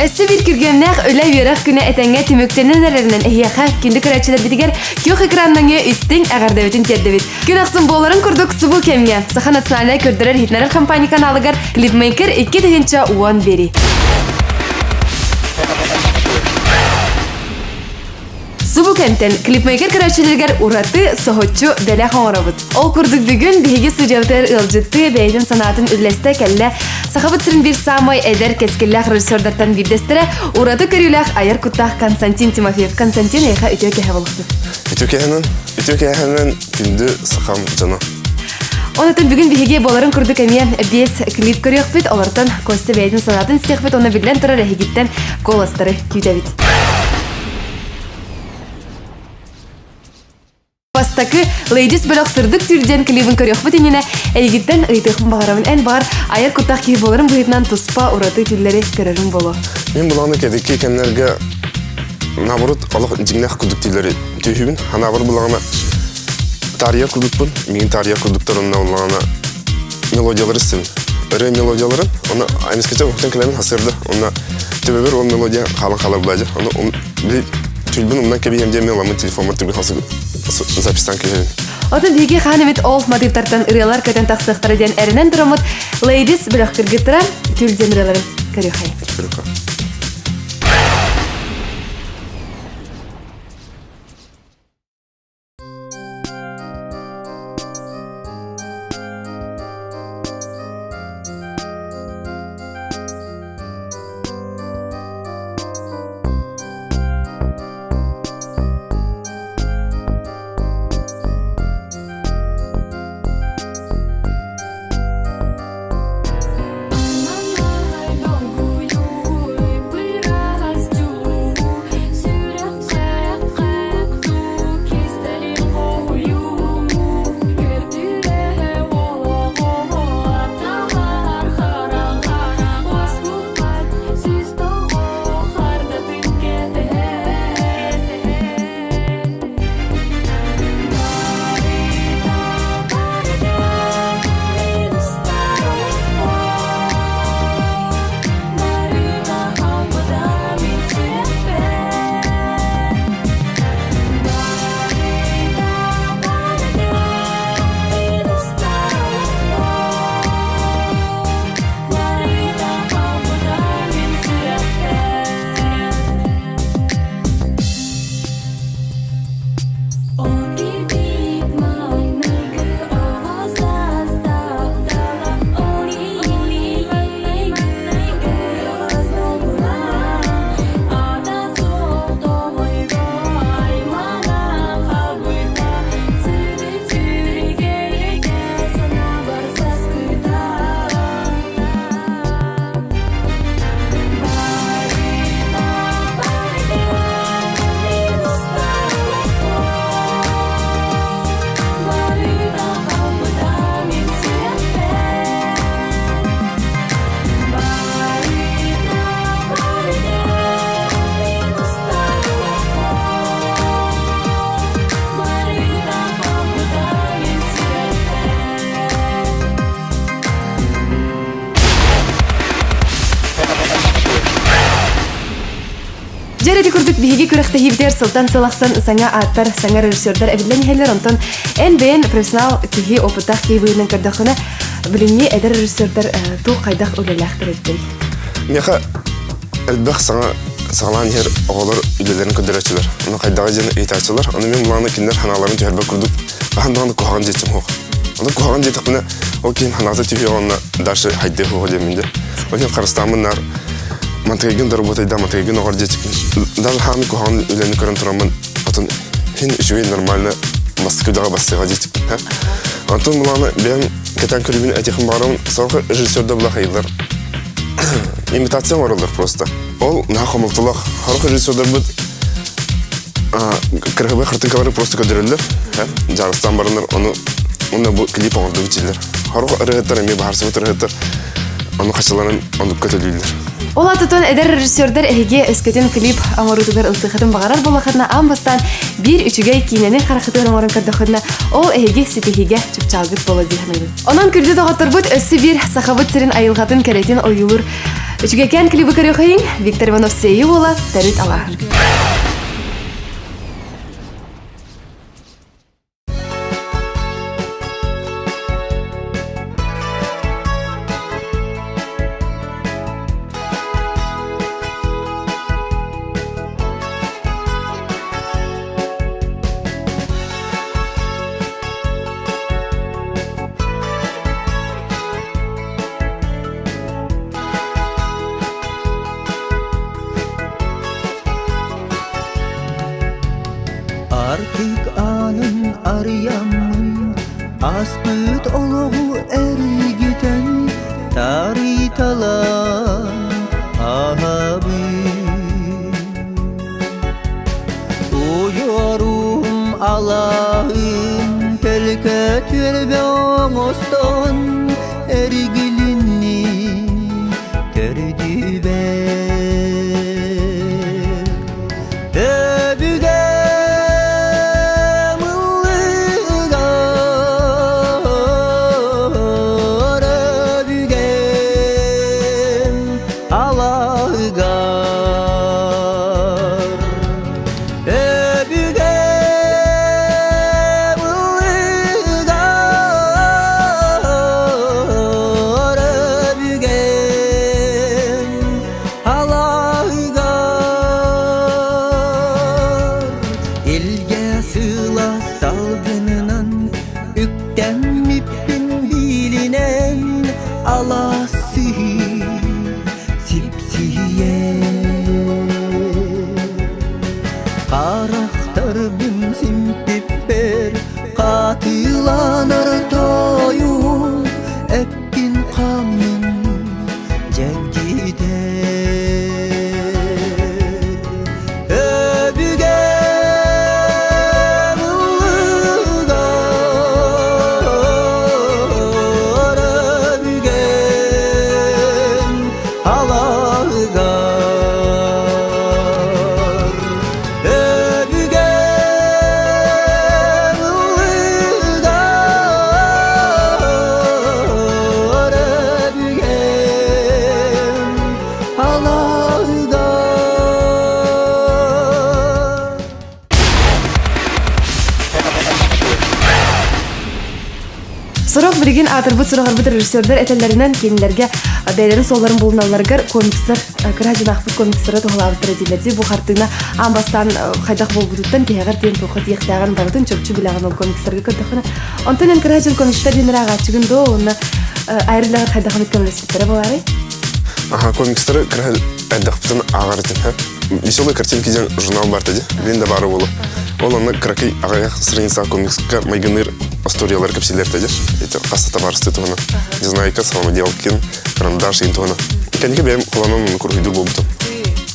Өсі бір күргемнәқ өлі верақ күні әтәңе түміктенен әрерінен әйяға кенді көрәтшілер бітігер кеуқ экраннаңы үстің әғардабетін тердебет. Күн ақсын боларын күрдік сұбу кемге. Саха национальный көрдірер хитнарар компания каналығар клипмейкер 2 дегенче уан бери. Субу кемтен клипмейкер көрәтшілергер ураты соғытчу бәлі қоңырабыт. Ол күрдік бүгін бейге судиавтар ылжытты бәйдің санатын үлләсті кәлі сақабыт сырын бір самай әдер кескілләқ режиссердартан бірдестірі ураты көріләқ айыр күттақ Константин Тимофеев. Константин айқа үтеу кәхе болықты. Үтеу кәхенен күнді сақам жана. Онытын бүгін бейге боларын күрдік әме 5 клип көріқ бет, олартан Косты бәйдің санатын сеқ бет, оны білден тұрар әйгеттен коластары күйдәбет. Бастакы Ladies бөлік сырдық түрден клибін көрек бітініне әйгеттен ұйтықын бағарамын ән бар айыр күттақ кей болырын бұйытынан тұспа ұраты түрлері көрерін болу. Мен бұлағына кәдекке кәнлерге наоборот алық жеңнәқ күдіктілері түйібін. Анабыр бұлағына тария күдікпін. Мен тария күдіктерінна бұлағына мелодиялар істемін. Үрі мелодияларын, оны аймескече ұқтан кілемін хасырды. Оны төбебір ол мелодия қалын-қалар бұлайды. Оны түлбін ұмдан кәбейем демей оламын телефонмар түлбін хасы запистан кешерін. Отын бейге қанымет ол мотивтартан үрелар көтен тақсықтары ден әрінен тұрамыд Ladies білік кіргіттіра түлден үреларын көрі қай. Жареди күрдік бейге көріқті хевдер сылтан сылақсан саңа аттар, саңа режиссердар әбілден хәлер онтон ән бәйін профессионал кейі опытақ кей бұйының көрдіқіні біліңе әдір режиссердар тұл қайдақ өлеләқтір өттей. Меха әлбәқ саңлан ер оғылар үйлелерін көндірәтшілер. Оны қайдағы жені ейтәтшілер. Оны мен бұлағына кендер ханаларын түйербі күрдік. Бағандағаны қоғаған жетім хоқ. Оны қоғаған жетік бұны ол кейін ханаты түйе оғына даршы хайды хоғы демінде. Ол кейін қарыстамын нар мантайгын да работайда мантайгын оғар жетік. Даже ханы қоған үйлені көрін тұрамын, атын хен үшуге нормально басқыдағы басыға жетіп. Антон бұлағына бәйім кәтен көрібін әтекін бағырын, сауқы режиссерді бұлақ айылдар. Имитация оралдар просто. Ол наға қомылтылақ. Харқы режиссердар бұд кірғыбай қыртынкалары просто көдірілдер. Жарыстан барындар, оны бұл клип оңырды бітелдер. Харқы ұрығыттар, әме бағарсы бұт ұрығыттар, оны қачаларын оңдып көтелейлдер. Ол атытын әдір режиссердар әйге өскөтін клип амарутугар ылсықытын бағарар болақытына амбастан бір үчіге кейненің қарақытығын оңырын көрдіқытына ол әйге сетехиге чүпчалғыт болы дейхінеді. Онан күрді доғаттыр бұд өсі бір сақабыт сірін айылғатын кәретін ойылыр Үчүгекен клипы көрөйін, Виктор Иванов сейі ола, тәріт алағыр. Artık anın arayamın Aspıt oluğu ergiten Taritalan ahabim Uyuyorum Allah'ım Telke tülbe oğustan Ergilini terdüber Döbüge İlge sığla salgınınan Ükten müppin bilinen Alası sipsiye Karakter bin simpipper Katılanar toyu Eppin kanın cengide Sorok bilgin atırбыт сурагырбыт режиссердер этеллеринен кинилерге бәйлерин солларын булуналаргар комикстер кыражын ахбыт комикстера тоголабыттыр дилерди бу хартына амбастан хайдак болбутуттан кегер тен тохот яктаган бардын чөпчү билаган ол комикстерге көрдөкүнө онтон кыражын комикстер денирага чыгындо оны айрылагар хайдакын көмөлөсүттөр болары комикстер кыра айдакпытын агартын веселые картинки ден журнал бар тади мен да бары болу ол аны кракай агаяк страница комикска майгыныр историялар кепсилер тади это касата барысты туна не знаю как самоделкин карандаш интона кенге бем куланам кургидур болбутум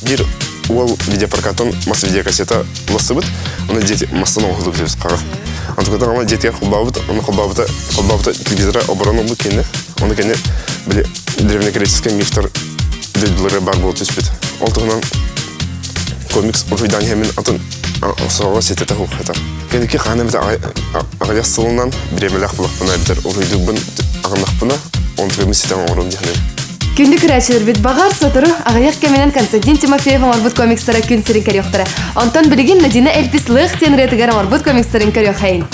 бир ол видеопрокатын мас видеокассета ласыбыт оны дети массаны окудуп дебиз кага антуката ама детке кулбабыт оны кулбабыта телевизора оборону бу кенде оны кенде биле древнегреческий мифтар дөйдүлөрү бар болуп түспүт ол тугунан комикс уйдан хемин атын соға сетете хуката кенеки ханым да агаяк сылынан биремелак булакпына битер уйдубун агындакпына онтреми сетем орун дихнем Күндү күрәчелер бит багар сотуру агаяк кеменен Константин Тимофеев марбут комикстера күн сирин көрөктөрө. Онтон билген Надина Эльпис лых тенретигер марбут комикстерин көрөкөйн.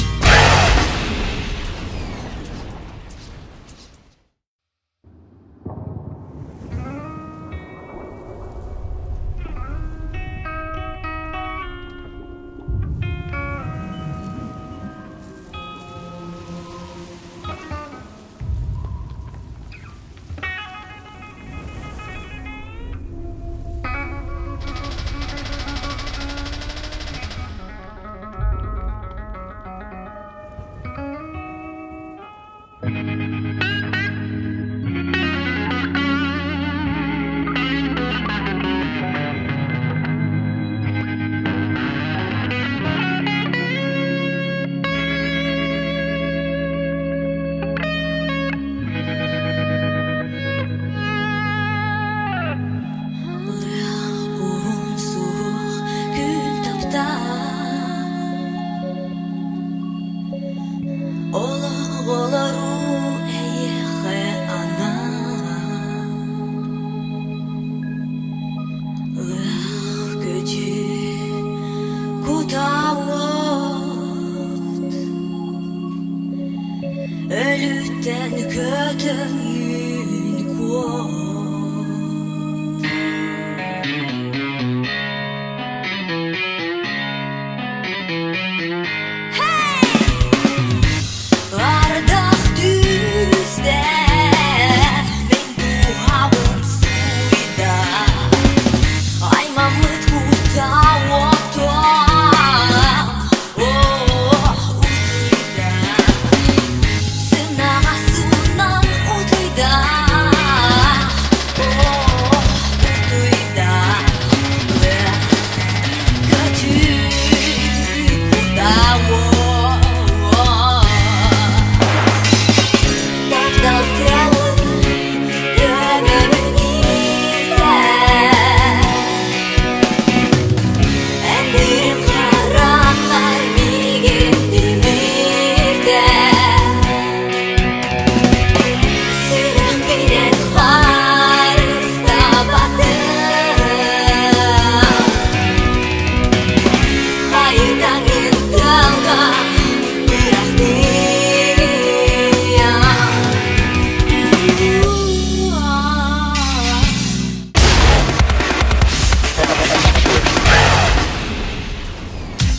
Ölüden kötünün kol. Ardaq düzdə mən duhavım suyda Aymamıt kuta oto utuyda Sınağa sunan utuyda utuyda Kötü kuda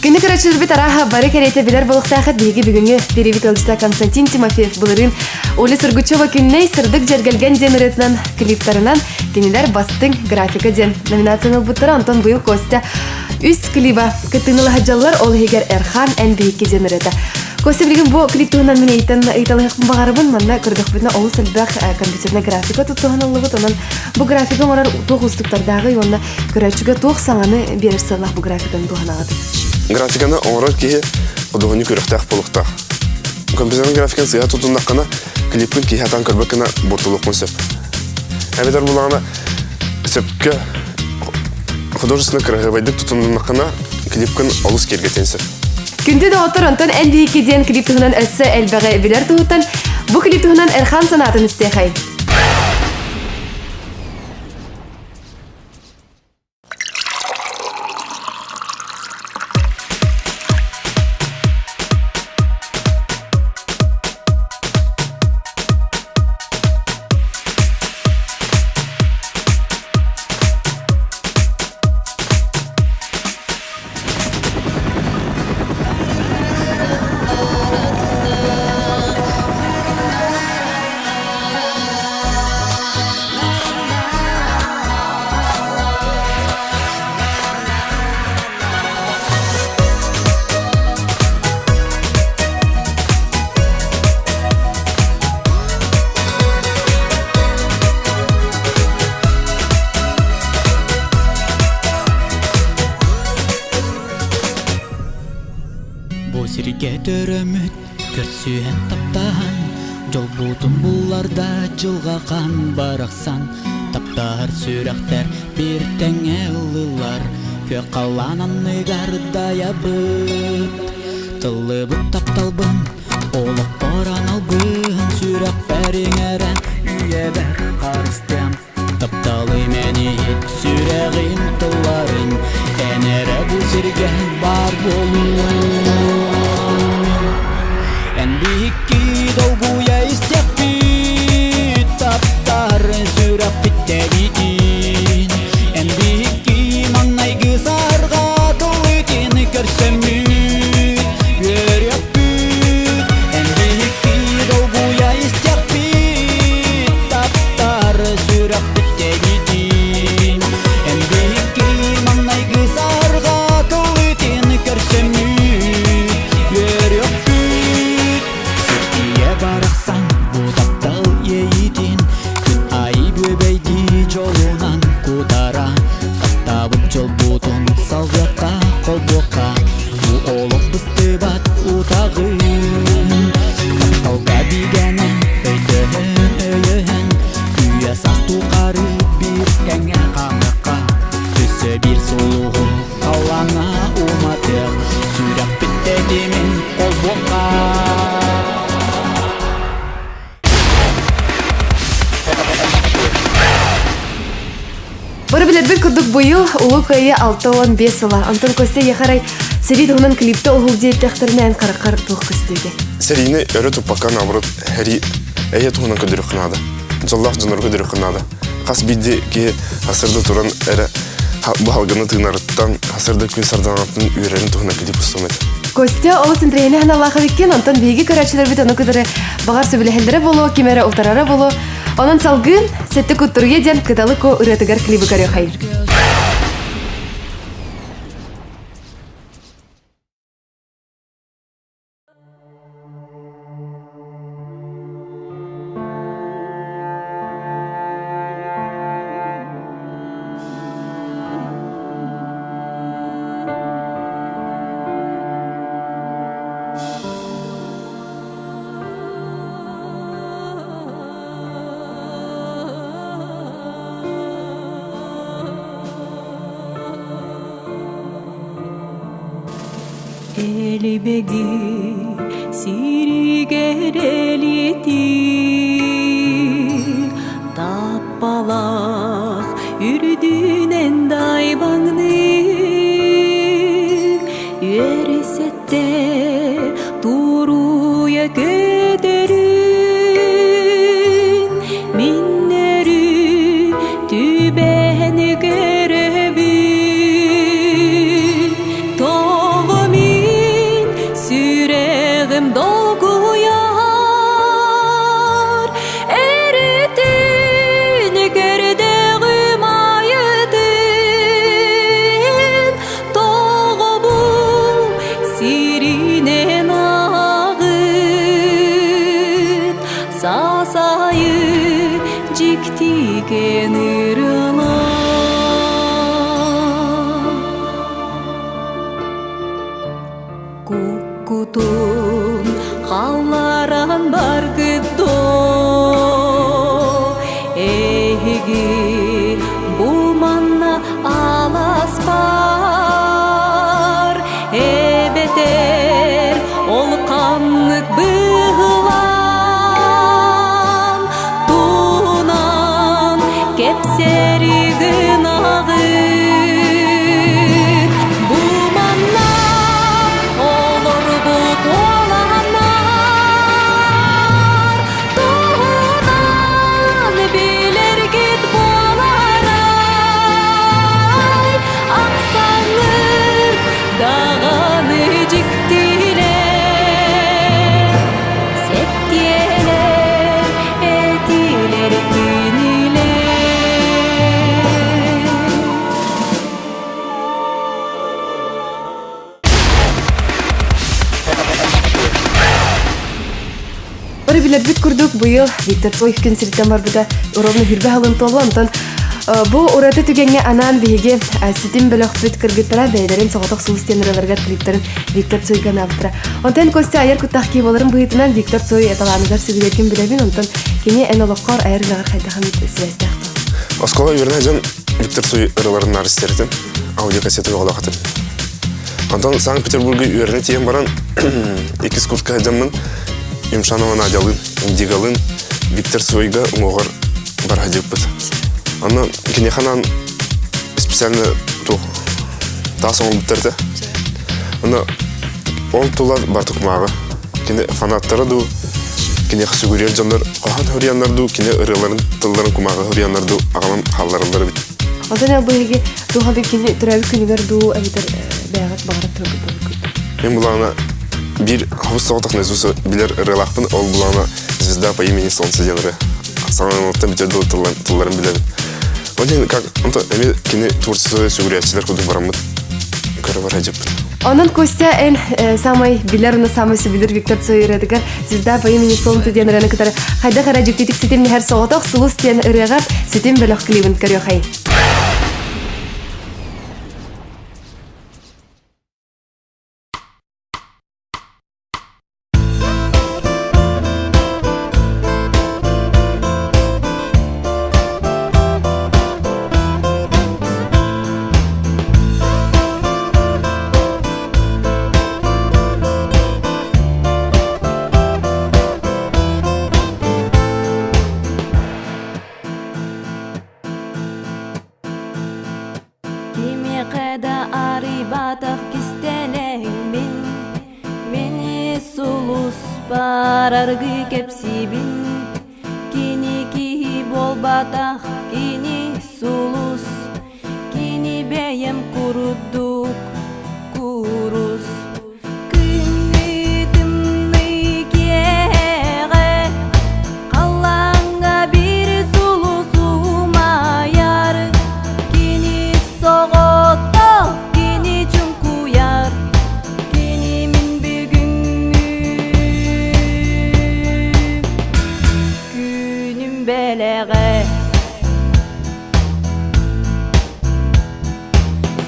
Күнні көрәтшілер бит араға бары кәрейті білер болықтақыт бейгі бүгінгі перевит алжыта Константин Тимофеев бұлырын Оля Сургучева күнней сырдық жәргелген ден үретінен клиптарынан кенелер бастың графика ден. Номинацияныл бұттары Антон Бұйыл Костя үс клиба күттіңілі хаджалылар ол егер Эрхан ән бейікке ден үреті. Костя білген бұл клиптуғынан мен ейтін ейталығықпын бағарыбын, манна көрдік бітіне олы сәлбәқ компьютерна графика тұттуған алығыт, онан бұл графика морар тоқ ұстықтардағы, онна көрәтшіге тоқ саңаны берір сырлақ бұл графиканы туған ағады. Графиканы оңырар кейі ұдығыны көріқтақ болықтақ. Компьютерный графиканы сыйға тұтындаққана клиппін кейі атан көрбеккіна бұртылық мұн сөп. Әбетер бұлағына сөпкі художественно крағыбайдық тұтындаққана клиппін олыс кергетен сөп. Күнді де отыр онтан ән бейікке дейін клип тұғынан өссі әлбәғі білер тұғыттан бұл клип тұғынан Эрхан санатын істейхай. Сирге төрөмүт көрсүйен таптан жол бутун булларда жылгакан бараксан таптар сүрөктөр бир теңе ылылар кө каланан ыгардаябыт тылыбыт тапталбын олоп боран албын сүрөк бериңерен үйебер карыстым тапталы мени сүрөгүн тылларын энере бул сирге бар болуу Бики долгуя истепи таптар сүрөп биттегидин Эн бики маннай гызарга тылытын көрсөмүт көрөппүт Эн бики долгуя истепи таптар сүрөп биттегидин Эн бики маннай гызарга тылытын көрсөмүт көрөппүт барақсан бұдақтал ейден күн ай бөбейді жолынан кудара таптабып жол бұтын салғаққа қолбоқа бұ олық бұсты бат ұтағын тапталға бігенен өйден үйе састу қары бір әңе қаңыққа түсі бір сұлығы қалана ұматық сүрек бітті демен қолбоқа Бары білербін күрдік бұйыл ұлы көйі 6-15 ұла. Антон Костя ехарай Сери донан клипте огыл диеттехтернен каракар тух көстеге. Серийне өрө тупакка наоборот хери эйе тугунан көдөрүк кынады. Жоллах жонор көдөрүк кынады. Кас бидде ки асырда туран эре бу халгыны тыгнарыттан асырда күн сарданатын үйрөнү тугунан кидип устамат. Костя олыс интрейне ханаллаха виккен, онтон биги көрәчелер бит оны көдөрө багар сөбүлехелдере боло, кимере ултарара боло. Онон салгын сетте куттурге ден кыталы ко үретигер клипы көрө хайыр. Elibegi sirigereliti Tappalak yürüdüğünen daybanını Yüerisette duruya göderin Minleri tübeni görevin Toğumin süreğim dolguyar Eritini gördüğüm ayıdın Toğumu sirinen ağıt Sasayı ciktigen ırına Kukutun hallaran bar gıddo Ehigi bulmanna alaspar Ebeter ol kanlık bığılan Tunan kepseri gınağı Bulmanna olur bu dolanlar Tuğunan bilir git bolaray Aksanlık dağını ciktiler Septiyeler etiler kiniler Бары билербит курдук быйыл Виктор Цой концерттен барбыта уровны хүрбе халын толла онтон бу ураты түгенге анан биһиги ситим бөлөкпүт кыргыттара бэйлерин соҕотох сулустенерелерге клиптерин Виктор Цойга наптыра. Онтен Костя аяр куттах киеболарын быйытынан Виктор Цой эталаныгар сүгүлерген билебин онтон кини эн олоккор айырлагар хайдахан связьтахтı. Оскола үйрөнө жан Виктор Цой ырыларын аристердин аудиокассета оголохатын. Антон Санкт-Петербургу үйрөнө тиен баран экис куртка жаннын Имшанова Надялын, Индигалын Виктор Цойга уңогор барадыппыт. Аны кинеханан специально тух таасың олбуттерде. Аны ол тулар бартыкмагы. Кине фанаттары ду, кине хасугурер жандар, кахан хөрияннарду, кине ырыларын, тылларын кумагы хөрияннарду, агалан халларындары бит. Онтон быйыги тухады кини түрәби күнүгөр ду абитер бягат багарат тургут. Мен булана bir havuz soğutak nezusu bilir ırılakpın, ol bulana звезда по имени Солнце денры. Сананоттан битерді тылларын біледі. Онтен, как, онто, эми кини творчество сүгүрячилер куду барамыт көрө бара жеппин. Онон Костя эн самый билер, уны самый сөбүлөр Виктор Цой ыредигер звезда по имени Солнце денрыны кытары хайда кара жүктетик ситим нехер соғоток сулус тен ырыгар ситим бөлөк клибин көрө хай. Kimi qada aribataq kistele бараргы кепсибин киники болбатах кини сулус кини бейем курудук курус күнүтүмны кеге калаңга бир сулусумаяр кини соготто кини чуңкуяр кини мин бүгүнгү күнүм белеге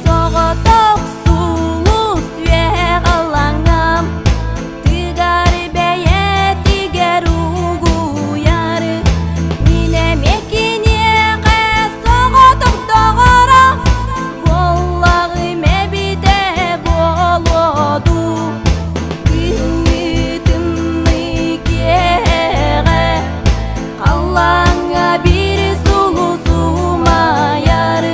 Sogotok sulus ve kalangam Tigar beye tigar uyar Mine mekine ke sogotok doğara Vallahi mebide bolodu Ümitimni kere Kalanga bir sulusuma yar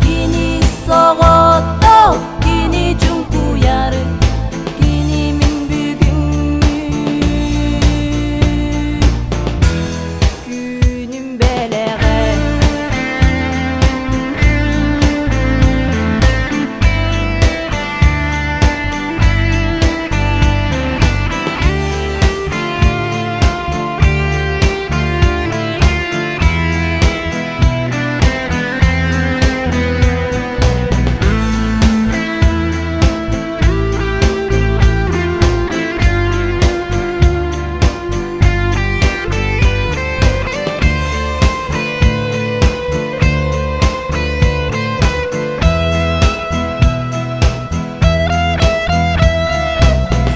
Kini soğuttu, kini cunkuyar Kini min bugüngü Günüm beleğe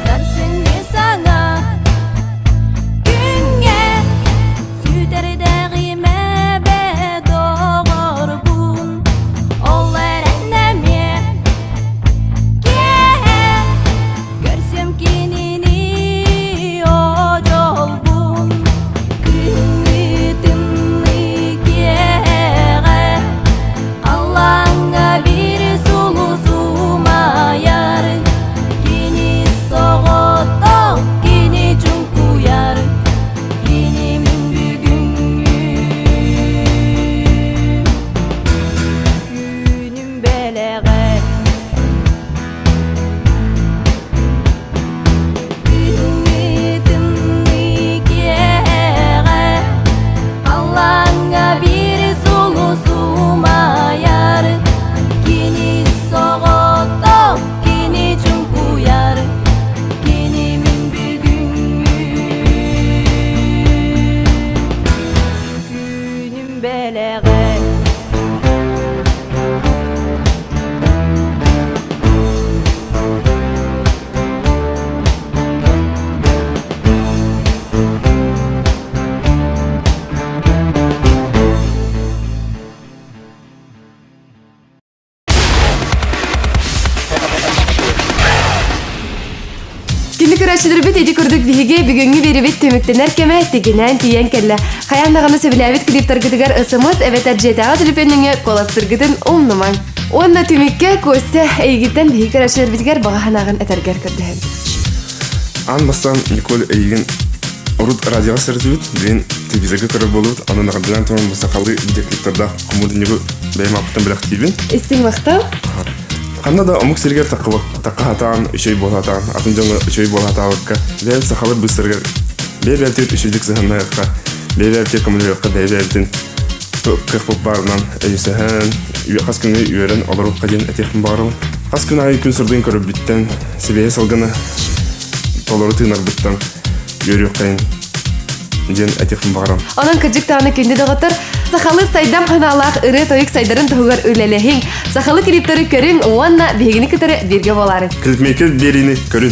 Sarsın sana Günge Süterdağıma be doğurbun Olur annemi Ke Görsem kinini o jolbun Künütümni kere Kalanga bir sulusuma yar Kini soğuttu, kini cunkuyar Kini min bugüngü Günüm beleğe Ümitimni kere Kalanga bir sulusuma yar Kini soğuttu, kini cunkuyar Kini min bugüngü Günüm beleğe Кинди көрәшілербет еди көрдік биһиге бүгінгі беребет төміктенер кеме тегенен тиен келі. Қаяндағаны сөбіләбет клиптаргыдығар ысымыз әветер жетаға түліпеніңе коластыргыдын омныман. Онда төмікке көсті әйгіттен биһи көрәшілербетігер бағаханағын әтергер көрдіген. Ан бастан Николь Эйген Урут радиоға сәртібет, дейін телевизорға көрі болуыд, анын ағадынан тұрман мұсақалы видеоклиптерда құмырдың бәйім апыттан біләқ дейбін. Істің мақтау? Қанна да омық сергер таққығатан, үшей болатан, атын жоңы үшей болатауыққа, бәйіл сақалыр бұстыргер, бәйбәлтет үшейдік сығыннағыққа, бәйбәлтет коммунерыққа бәйбәлтін қық боп барынан әйісіған, қас күнгі үйерін оларыққа дейін әтекін бағырылы. Қас күн айы күн сұрдың көріп біттен, себейе салғаны толыры тыңар біттен, үйері қайын дейін әтекін бағырым. Onun kıcık tağını kendi dağıtır. Sahalı saydam kanalaq ırı toyuk saydarın tuğugar ülelehin. Sahalı klipleri körün, oğanna behegini kıtırı birge boların. Клипмейкер берini көрін.